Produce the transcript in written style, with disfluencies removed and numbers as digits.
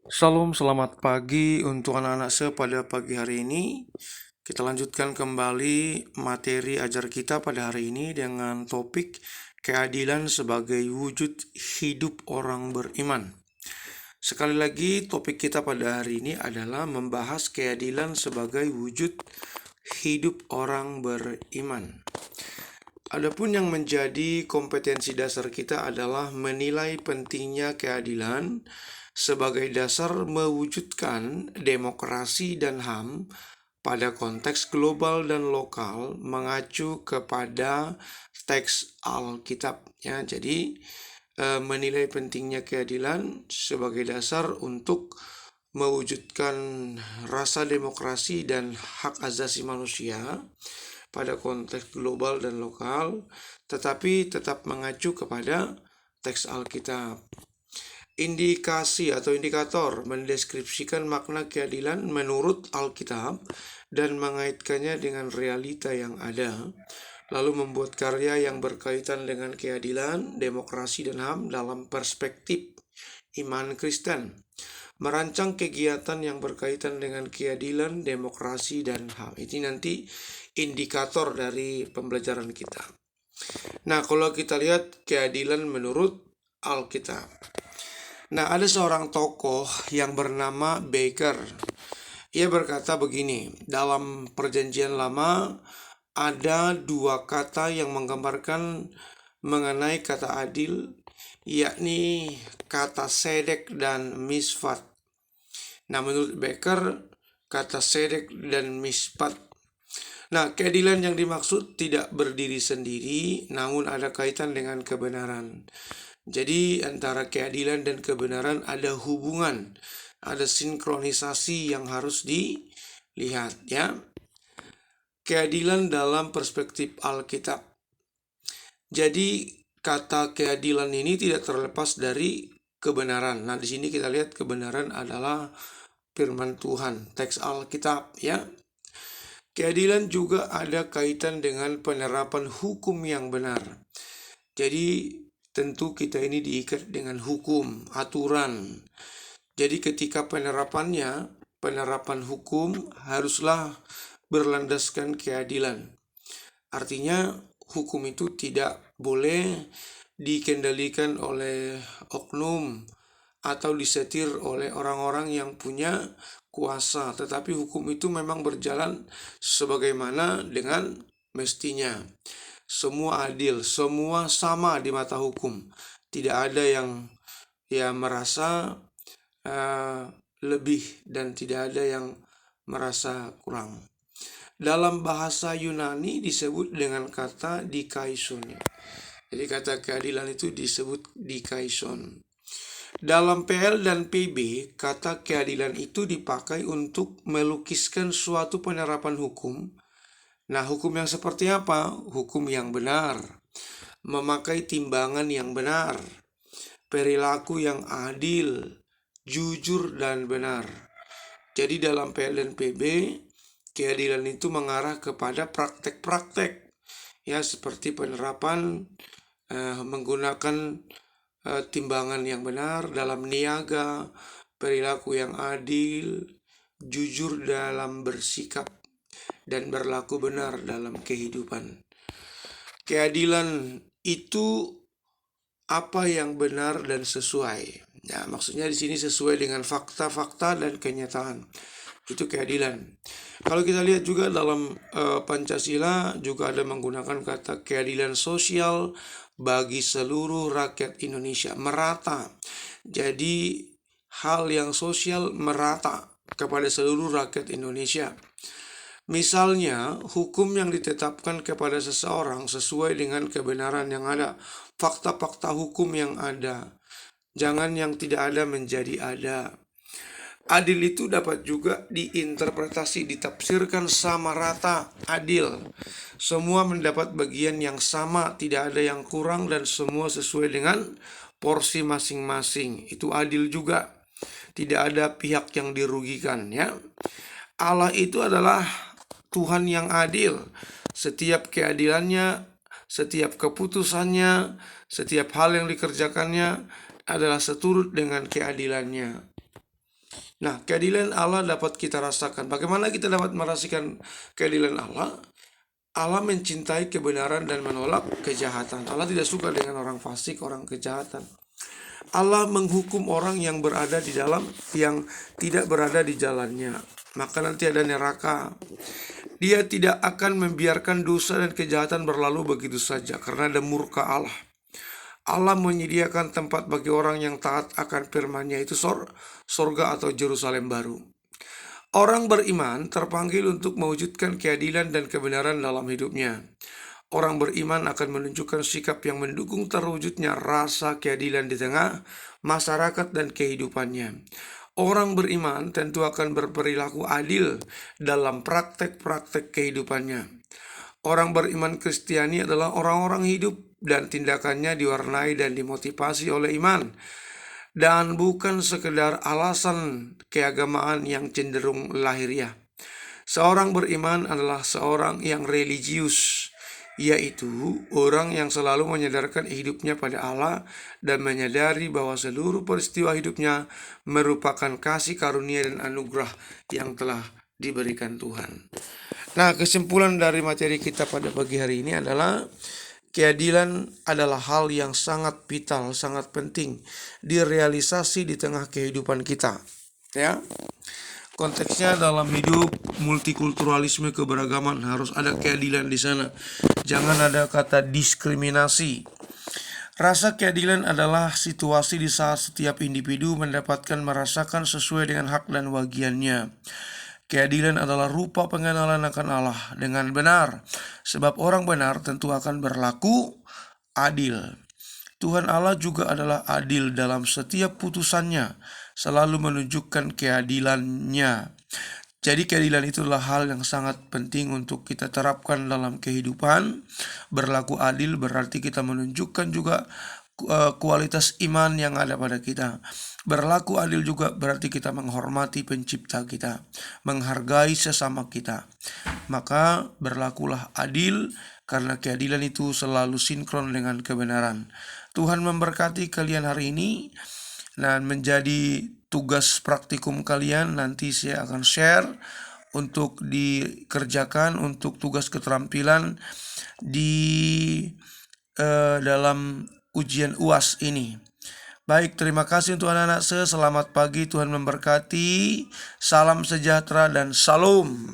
Shalom, selamat pagi untuk anak-anak pada pagi hari ini. Kita lanjutkan kembali materi ajar kita pada hari ini dengan topik keadilan sebagai wujud hidup orang beriman. Sekali lagi, topik kita pada hari ini adalah membahas keadilan sebagai wujud hidup orang beriman. Adapun yang menjadi kompetensi dasar kita adalah menilai pentingnya keadilan sebagai dasar mewujudkan demokrasi dan HAM pada konteks global dan lokal mengacu kepada teks Alkitab. Ya, jadi menilai pentingnya keadilan sebagai dasar untuk mewujudkan rasa demokrasi dan hak asasi manusia pada konteks global dan lokal, tetapi tetap mengacu kepada teks Alkitab. Indikasi atau indikator mendeskripsikan makna keadilan menurut Alkitab dan mengaitkannya dengan realita yang ada, lalu membuat karya yang berkaitan dengan keadilan, demokrasi, dan HAM dalam perspektif iman Kristen. Merancang kegiatan yang berkaitan dengan keadilan, demokrasi, dan HAM. Ini nanti indikator dari pembelajaran kita. Nah, kalau kita lihat keadilan menurut Alkitab. Nah, ada seorang tokoh yang bernama Baker. Ia berkata begini, dalam perjanjian lama ada dua kata yang menggambarkan mengenai kata adil, yakni kata sedek dan misfat. Nah, menurut Baker, kata sedek dan misfat. Nah, keadilan yang dimaksud tidak berdiri sendiri, namun ada kaitan dengan kebenaran. Jadi antara keadilan dan kebenaran ada hubungan, ada sinkronisasi yang harus dilihat, ya. Keadilan dalam perspektif Alkitab. Jadi kata keadilan ini tidak terlepas dari kebenaran. Nah, di sini kita lihat kebenaran adalah firman Tuhan, teks Alkitab, ya. Keadilan juga ada kaitan dengan penerapan hukum yang benar. Jadi tentu kita ini diikat dengan hukum, aturan. Jadi ketika penerapan hukum haruslah berlandaskan keadilan. Artinya hukum itu tidak boleh dikendalikan oleh oknum atau disetir oleh orang-orang yang punya kuasa, tetapi hukum itu memang berjalan sebagaimana dengan mestinya. Semua adil, semua sama di mata hukum. Tidak ada yang merasa lebih dan tidak ada yang merasa kurang. Dalam bahasa Yunani disebut dengan kata dikaison. Jadi kata keadilan itu disebut dikaison. Dalam PL dan PB, kata keadilan itu dipakai untuk melukiskan suatu penerapan hukum. Nah, hukum yang seperti apa? Hukum yang benar, memakai timbangan yang benar, perilaku yang adil, jujur, dan benar. Jadi dalam PL dan PB, keadilan itu mengarah kepada praktek-praktek, ya, seperti penerapan menggunakan timbangan yang benar dalam niaga, perilaku yang adil, jujur dalam bersikap, dan berlaku benar dalam kehidupan. Keadilan itu apa yang benar dan sesuai. Ya, maksudnya di sini sesuai dengan fakta-fakta dan kenyataan. Itu keadilan. Kalau kita lihat juga dalam Pancasila juga ada menggunakan kata keadilan sosial bagi seluruh rakyat Indonesia, merata. Jadi hal yang sosial merata kepada seluruh rakyat Indonesia. Misalnya, hukum yang ditetapkan kepada seseorang sesuai dengan kebenaran yang ada, fakta-fakta hukum yang ada. Jangan yang tidak ada menjadi ada. Adil itu dapat juga diinterpretasi, ditafsirkan sama rata, adil. Semua mendapat bagian yang sama, tidak ada yang kurang dan semua sesuai dengan porsi masing-masing. Itu adil juga. Tidak ada pihak yang dirugikan, ya. Allah itu adalah Tuhan yang adil. Setiap keadilannya, setiap keputusannya, setiap hal yang dikerjakannya adalah seturut dengan keadilannya. Nah, keadilan Allah dapat kita rasakan. Bagaimana kita dapat merasakan keadilan Allah? Allah mencintai kebenaran dan menolak kejahatan. Allah tidak suka dengan orang fasik, orang kejahatan. Allah menghukum orang yang berada di dalam, yang tidak berada di jalannya. Maka nanti ada neraka. Dia tidak akan membiarkan dosa dan kejahatan berlalu begitu saja, karena ada murka Allah. Allah menyediakan tempat bagi orang yang taat akan firman-Nya, itu sorga atau Yerusalem baru. Orang beriman terpanggil untuk mewujudkan keadilan dan kebenaran dalam hidupnya. Orang beriman akan menunjukkan sikap yang mendukung terwujudnya rasa keadilan di tengah masyarakat dan kehidupannya. Orang beriman tentu akan berperilaku adil dalam praktek-praktek kehidupannya. Orang beriman Kristiani adalah orang-orang hidup dan tindakannya diwarnai dan dimotivasi oleh iman, dan bukan sekedar alasan keagamaan yang cenderung lahiriah. Seorang beriman adalah seorang yang religius, yaitu orang yang selalu menyadarkan hidupnya pada Allah dan menyadari bahwa seluruh peristiwa hidupnya merupakan kasih karunia dan anugerah yang telah diberikan Tuhan. Nah, kesimpulan dari materi kita pada pagi hari ini adalah keadilan adalah hal yang sangat vital, sangat penting direalisasi di tengah kehidupan kita. Ya, konteksnya dalam hidup multikulturalisme keberagaman harus ada keadilan di sana. Jangan ada kata diskriminasi. Rasa keadilan adalah situasi di saat setiap individu mendapatkan merasakan sesuai dengan hak dan wajibannya. Keadilan adalah rupa pengenalan akan Allah dengan benar, sebab orang benar tentu akan berlaku adil. Tuhan Allah juga adalah adil dalam setiap putusannya, selalu menunjukkan keadilannya. Jadi keadilan itu adalah hal yang sangat penting untuk kita terapkan dalam kehidupan. Berlaku adil berarti kita menunjukkan juga kualitas iman yang ada pada kita. Berlaku adil juga berarti kita menghormati pencipta kita, menghargai sesama kita. Maka berlakulah adil, karena keadilan itu selalu sinkron dengan kebenaran. Tuhan memberkati kalian hari ini, dan menjadi tugas praktikum kalian nanti saya akan share untuk dikerjakan untuk tugas keterampilan di dalam ujian UAS ini. Baik, terima kasih untuk anak-anak saya. Selamat pagi, Tuhan memberkati. Salam sejahtera dan salam.